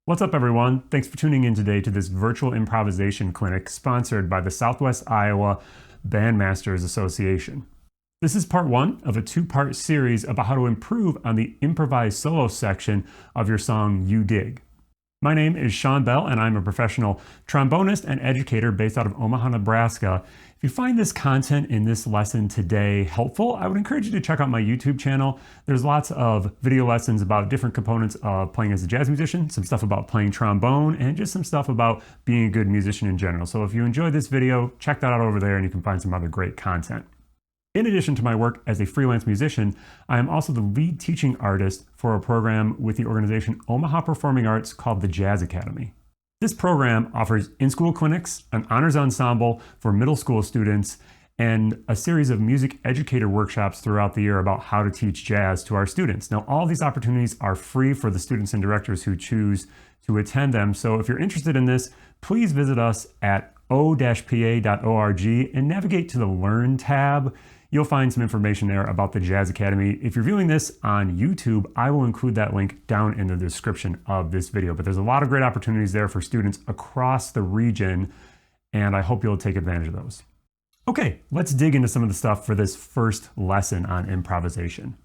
What's up, everyone? Thanks for tuning in today to this virtual improvisation clinic sponsored by the Southwest Iowa Bandmasters Association. This is part one of a two-part series about how to improve on the improvised solo section of your song, You Dig. My name is Sean Bell, and I'm a professional trombonist and educator based out of Omaha, Nebraska. If you find this content in this lesson today helpful, I would encourage you to check out my YouTube channel. There's lots of video lessons about different components of playing as a jazz musician, some stuff about playing trombone, and just some stuff about being a good musician in general. So if you enjoyed this video, check that out over there and you can find some other great content. In addition to my work as a freelance musician, I am also the lead teaching artist for a program with the organization Omaha Performing Arts called the Jazz Academy. This program offers in-school clinics, an honors ensemble for middle school students, and a series of music educator workshops throughout the year about how to teach jazz to our students. Now, all these opportunities are free for the students and directors who choose to attend them. So if you're interested in this, please visit us at o-pa.org and navigate to the Learn tab. You'll find some information there about the Jazz Academy. If you're viewing this on YouTube, I will include that link down in the description of this video. But there's a lot of great opportunities there for students across the region, and I hope you'll take advantage of those. Okay, let's dig into some of the stuff for this first lesson on improvisation.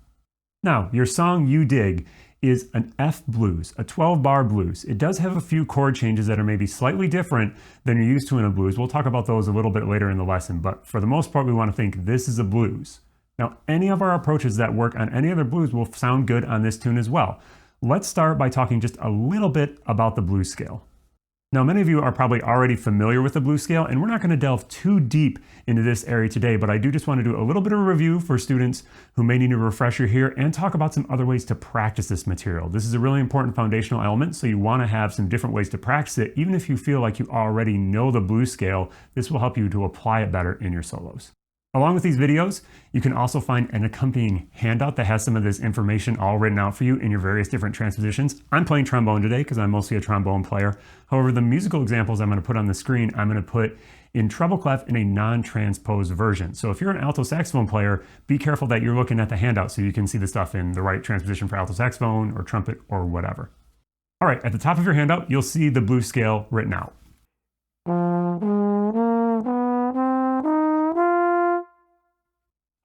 Now, your song You Dig is an F blues, a 12-bar blues. It does have a few chord changes that are maybe slightly different than you're used to in a blues. We'll talk about those a little bit later in the lesson, but for the most part, we want to think this is a blues. Now, any of our approaches that work on any other blues will sound good on this tune as well. Let's start by talking just a little bit about the blues scale. Now, many of you are probably already familiar with the blues scale, and we're not going to delve too deep into this area today, but I do just want to do a little bit of a review for students who may need a refresher here and talk about some other ways to practice this material. This is a really important foundational element, so you want to have some different ways to practice it. Even if you feel like you already know the blues scale, this will help you to apply it better in your solos. Along with these videos, you can also find an accompanying handout that has some of this information all written out for you in your various different transpositions. I'm playing trombone today because I'm mostly a trombone player. However, the musical examples I'm going to put on the screen, I'm going to put in treble clef in a non-transposed version. So if you're an alto saxophone player, be careful that you're looking at the handout so you can see the stuff in the right transposition for alto saxophone or trumpet or whatever. All right, at the top of your handout, you'll see the blues scale written out.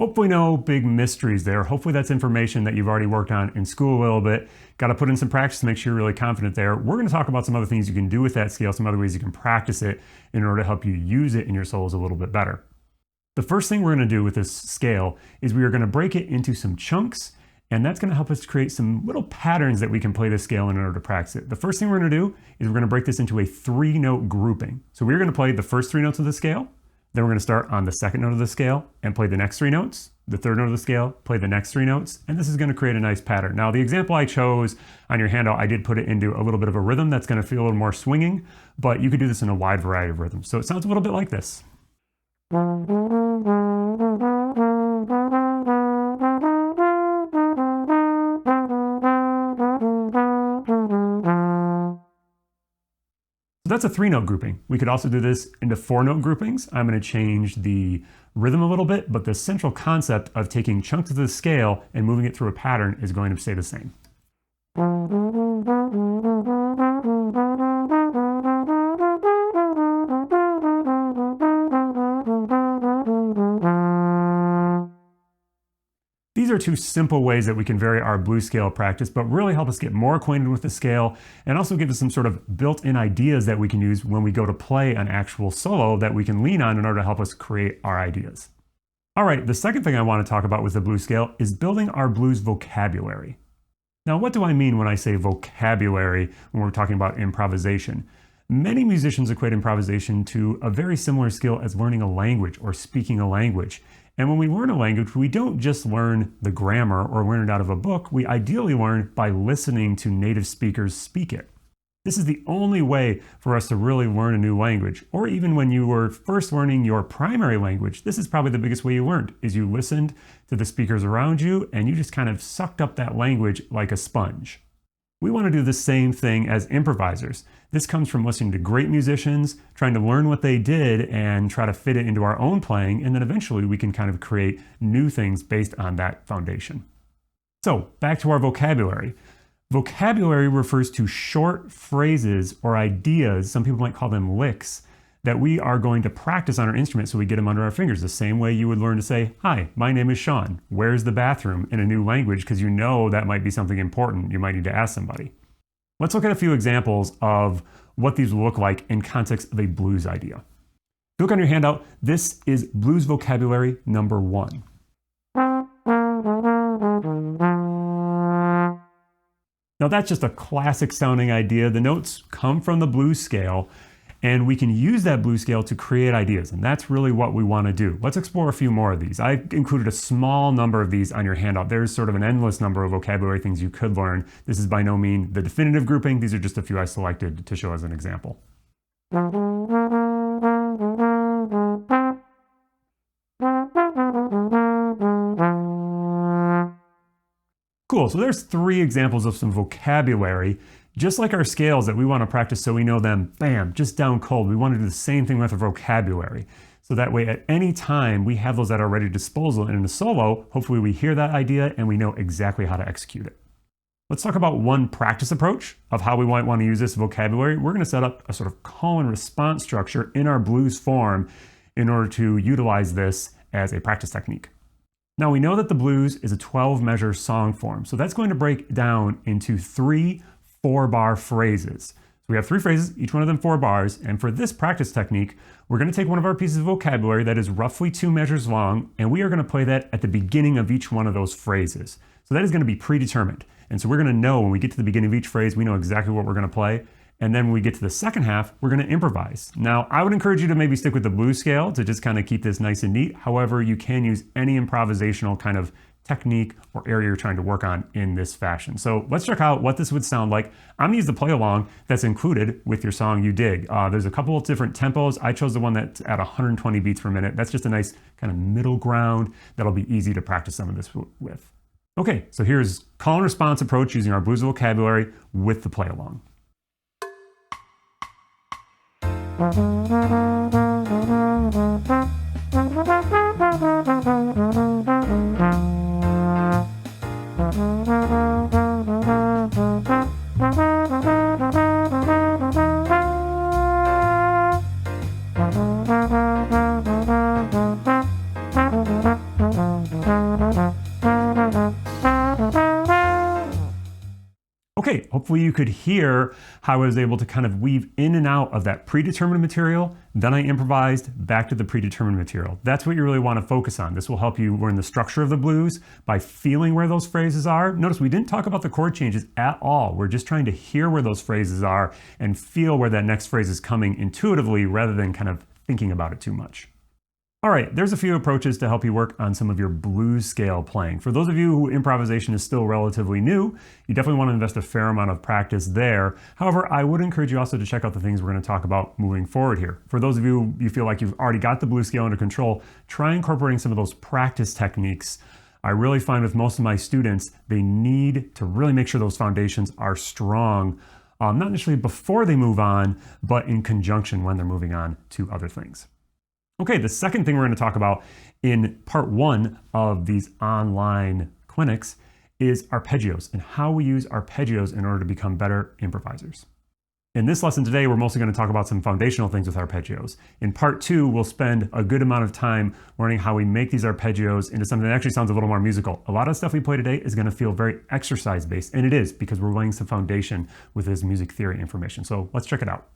Hopefully no big mysteries there. Hopefully that's information that you've already worked on in school a little bit. Got to put in some practice to make sure you're really confident there. We're going to talk about some other things you can do with that scale, some other ways you can practice it in order to help you use it in your solos a little bit better. The first thing we're going to do with this scale is we are going to break it into some chunks, and that's going to help us create some little patterns that we can play this scale in order to practice it. The first thing we're going to do is we're going to break this into a 3-note grouping. So we're going to play the first 3 notes of the scale. Then we're going to start on the second note of the scale and play the next 3 notes. The third note of the scale, play the next 3 notes, and this is going to create a nice pattern. Now, the example I chose on your handout, I did put it into a little bit of a rhythm that's going to feel a little more swinging, but you could do this in a wide variety of rhythms. So it sounds a little bit like this. So that's a 3-note grouping. We could also do this into 4-note groupings. I'm going to change the rhythm a little bit, but the central concept of taking chunks of the scale and moving it through a pattern is going to stay the same. These are 2 simple ways that we can vary our blues scale practice, but really help us get more acquainted with the scale and also give us some sort of built-in ideas that we can use when we go to play an actual solo that we can lean on in order to help us create our ideas. All right, the second thing I want to talk about with the blues scale is building our blues vocabulary. Now, what do I mean when I say vocabulary when we're talking about improvisation? Many musicians equate improvisation to a very similar skill as learning a language or speaking a language. And when we learn a language, we don't just learn the grammar or learn it out of a book. We ideally learn by listening to native speakers speak it. This is the only way for us to really learn a new language. Or even when you were first learning your primary language, this is probably the biggest way you learned, is you listened to the speakers around you and you just kind of sucked up that language like a sponge. We want to do the same thing as improvisers. This comes from listening to great musicians, trying to learn what they did and try to fit it into our own playing, and then eventually we can kind of create new things based on that foundation. So back to our vocabulary. Vocabulary refers to short phrases or ideas, some people might call them licks, that we are going to practice on our instrument so we get them under our fingers. The same way you would learn to say, "Hi, my name is Sean. Where's the bathroom?" in a new language, because you know that might be something important you might need to ask somebody. Let's look at a few examples of what these will look like in context of a blues idea. If you look on your handout, this is blues vocabulary number 1. Now that's just a classic sounding idea. The notes come from the blues scale, and we can use that blues scale to create ideas, and that's really what we want to do. Let's explore a few more of these. I included a small number of these on your handout. There's sort of an endless number of vocabulary things you could learn. This is by no means the definitive grouping. These are just a few I selected to show as an example. Cool, so there's 3 examples of some vocabulary, just like our scales that we want to practice so we know them, bam, just down cold. We want to do the same thing with our vocabulary. So that way at any time we have those at our ready disposal, and in a solo, hopefully we hear that idea and we know exactly how to execute it. Let's talk about one practice approach of how we might want to use this vocabulary. We're going to set up a sort of call and response structure in our blues form in order to utilize this as a practice technique. Now we know that the blues is a 12-measure song form, so that's going to break down into 3 4-bar phrases. So we have 3 phrases, each one of them 4 bars, and for this practice technique, we're going to take one of our pieces of vocabulary that is roughly 2 measures long, and we are going to play that at the beginning of each one of those phrases. So that is going to be predetermined, and so we're going to know when we get to the beginning of each phrase, we know exactly what we're going to play. And then when we get to the second half, we're going to improvise. Now, I would encourage you to maybe stick with the blues scale to just kind of keep this nice and neat. However, you can use any improvisational kind of technique or area you're trying to work on in this fashion. So let's check out what this would sound like. I'm going to use the play along that's included with your song you dig. There's a couple of different tempos. I chose the one that's at 120 beats per minute. That's just a nice kind of middle ground that'll be easy to practice some of this with. Okay, so here's call and response approach using our blues vocabulary with the play along. Okay, hopefully you could hear how I was able to kind of weave in and out of that predetermined material, then I improvised back to the predetermined material. That's what you really want to focus on. This will help you learn the structure of the blues by feeling where those phrases are. Notice we didn't talk about the chord changes at all. We're just trying to hear where those phrases are and feel where that next phrase is coming intuitively rather than kind of thinking about it too much. All right, there's a few approaches to help you work on some of your blues scale playing. For those of you who improvisation is still relatively new, you definitely want to invest a fair amount of practice there. However, I would encourage you also to check out the things we're going to talk about moving forward here. For those of you feel like you've already got the blues scale under control, try incorporating some of those practice techniques. I really find with most of my students, they need to really make sure those foundations are strong, not necessarily before they move on, but in conjunction when they're moving on to other things. Okay, the second thing we're going to talk about in part 1 of these online clinics is arpeggios and how we use arpeggios in order to become better improvisers. In this lesson today, we're mostly going to talk about some foundational things with arpeggios. In part 2, we'll spend a good amount of time learning how we make these arpeggios into something that actually sounds a little more musical. A lot of stuff we play today is going to feel very exercise-based, and it is because we're laying some foundation with this music theory information. So let's check it out.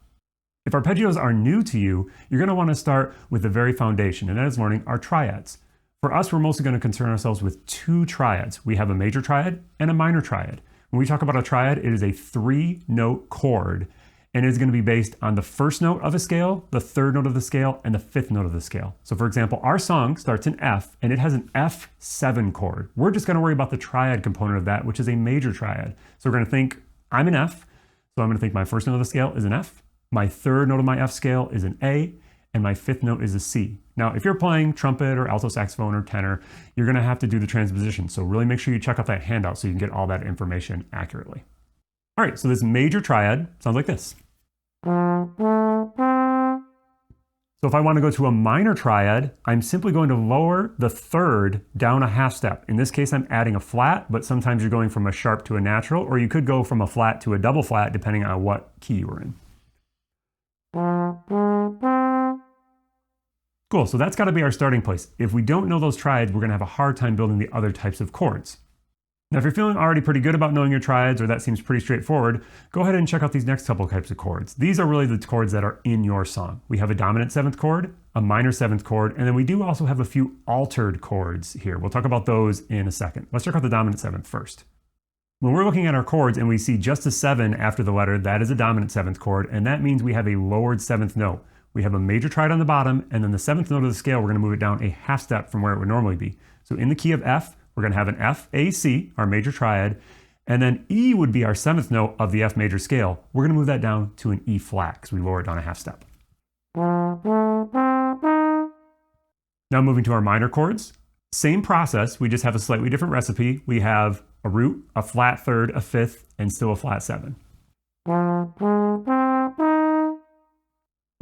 If arpeggios are new to you, you're going to want to start with the very foundation, and that is learning our triads. For us, we're mostly going to concern ourselves with 2 triads. We have a major triad and a minor triad. When we talk about a triad, it is a 3-note chord, and it is going to be based on the first note of a scale, the 3rd note of the scale, and the 5th note of the scale. So for example, our song starts in F, and it has an F7 chord. We're just going to worry about the triad component of that, which is a major triad. So we're going to think, I'm an F, so I'm going to think my first note of the scale is an F. My 3rd note of my F scale is an A, and my 5th note is a C. Now, if you're playing trumpet or alto saxophone or tenor, you're going to have to do the transposition. So really make sure you check out that handout so you can get all that information accurately. All right, so this major triad sounds like this. So So if I want to go to a minor triad, I'm simply going to lower the third down a half step. In this case, I'm adding a flat, but sometimes you're going from a sharp to a natural, or you could go from a flat to a double flat, depending on what key you were in. Cool, so that's got to be our starting place. If we don't know those triads, we're going to have a hard time building the other types of chords. Now, if you're feeling already pretty good about knowing your triads, or that seems pretty straightforward, go ahead and check out these next couple types of chords. These are really the chords that are in your song. We have a dominant seventh chord, a minor seventh chord, and then we do also have a few altered chords here. We'll talk about those in a second. Let's check out the dominant seventh first. When we're looking at our chords and we see just a 7 after the letter, that is a dominant seventh chord, and that means we have a lowered seventh note. We have a major triad on the bottom, and then the seventh note of the scale, we're going to move it down a half step from where it would normally be. So in the key of F, we're going to have an F, A, C, our major triad, and then E would be our seventh note of the F major scale. We're going to move that down to an E flat because we lower it down a half step. Now moving to our minor chords. Same process, we just have a slightly different recipe. We have a root, a flat third, a fifth, and still a flat 7.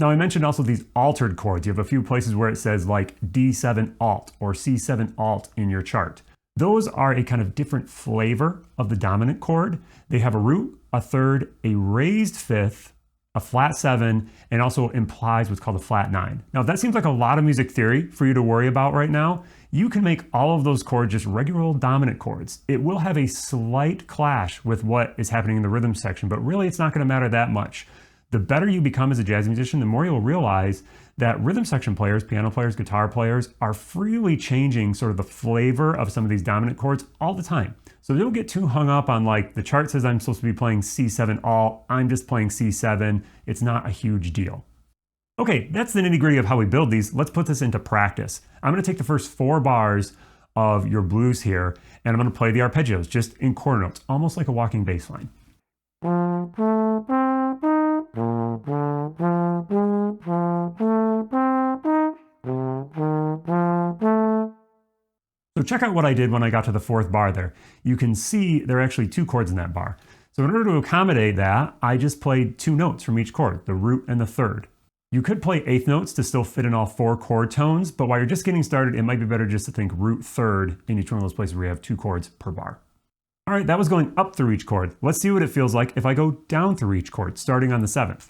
Now I mentioned also these altered chords. You have a few places where it says like D7 alt or C7 alt in your chart. Those are a kind of different flavor of the dominant chord. They have a root, a third, a raised fifth, a flat 7, and also implies what's called a flat 9. Now, if that seems like a lot of music theory for you to worry about right now, you can make all of those chords just regular old dominant chords. It will have a slight clash with what is happening in the rhythm section, but really it's not going to matter that much. The better you become as a jazz musician, the more you'll realize that rhythm section players, piano players, guitar players are freely changing sort of the flavor of some of these dominant chords all the time. So don't get too hung up on like the chart says I'm supposed to be playing C7 alt, I'm just playing C7. It's not a huge deal. Okay, that's the nitty-gritty of how we build these. Let's put this into practice. I'm going to take the first 4 bars of your blues here, and I'm going to play the arpeggios just in quarter notes, almost like a walking bass line. So check out what I did when I got to the 4th bar there. You can see there are actually 2 chords in that bar. So in order to accommodate that, I just played 2 notes from each chord, the root and the third. You could play 8th notes to still fit in all 4 chord tones, but while you're just getting started, it might be better just to think root third in each one of those places where you have 2 chords per bar. All right, that was going up through each chord. Let's see what it feels like if I go down through each chord, starting on the 7th.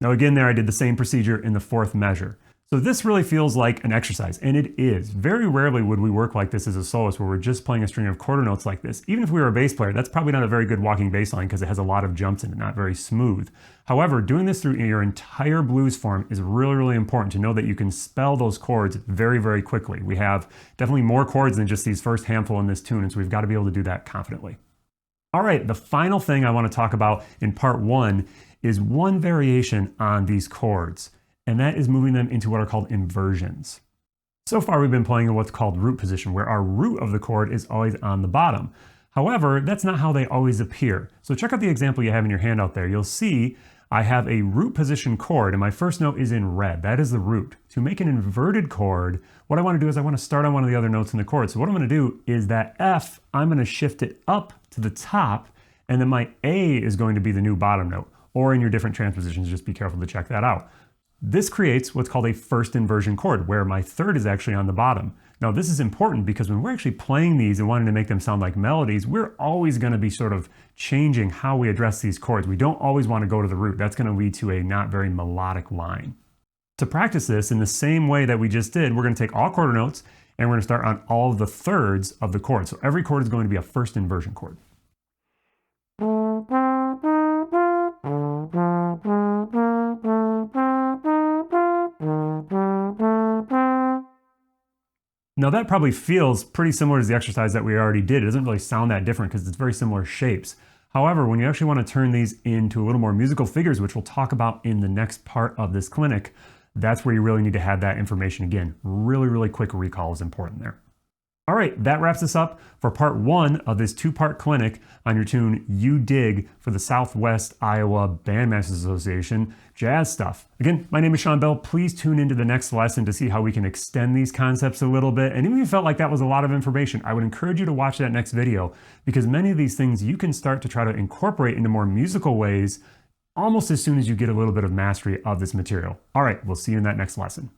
Now again there I did the same procedure in the 4th measure. So this really feels like an exercise, and it is. Very rarely would we work like this as a soloist where we're just playing a string of quarter notes like this. Even if we were a bass player, that's probably not a very good walking bass line because it has a lot of jumps in it, not very smooth. However, doing this through your entire blues form is really, really important to know that you can spell those chords very, very quickly. We have definitely more chords than just these first handful in this tune, and so we've got to be able to do that confidently. All right, the final thing I want to talk about in part 1 is one variation on these chords, and that is moving them into what are called inversions. So far we've been playing in what's called root position, where our root of the chord is always on the bottom. However, that's not how they always appear. So check out the example you have in your handout there. You'll see I have a root position chord, and my first note is in red. That is the root. To make an inverted chord, what I want to do is I want to start on one of the other notes in the chord. So what I'm going to do is that F, I'm going to shift it up to the top, and then my A is going to be the new bottom note. Or in your different transpositions, just be careful to check that out. This creates what's called a first inversion chord, where my third is actually on the bottom. Now this is important because when we're actually playing these and wanting to make them sound like melodies, we're always going to be sort of changing how we address these chords. We don't always want to go to the root. That's going to lead to a not very melodic line. To practice this in the same way that we just did, we're going to take all quarter notes and we're going to start on all of the thirds of the chord. So every chord is going to be a first inversion chord. Now that probably feels pretty similar to the exercise that we already did. It doesn't really sound that different because it's very similar shapes. However, when you actually want to turn these into a little more musical figures, which we'll talk about in the next part of this clinic, that's where you really need to have that information again. Really, really quick recall is important there. All right, that wraps us up for part one of this two-part clinic on your tune You Dig for the Southwest Iowa Bandmasters Association jazz stuff. Again, my name is Sean Bell. Please tune into the next lesson to see how we can extend these concepts a little bit. And even if you felt like that was a lot of information, I would encourage you to watch that next video, because many of these things you can start to try to incorporate into more musical ways almost as soon as you get a little bit of mastery of this material. All right, we'll see you in that next lesson.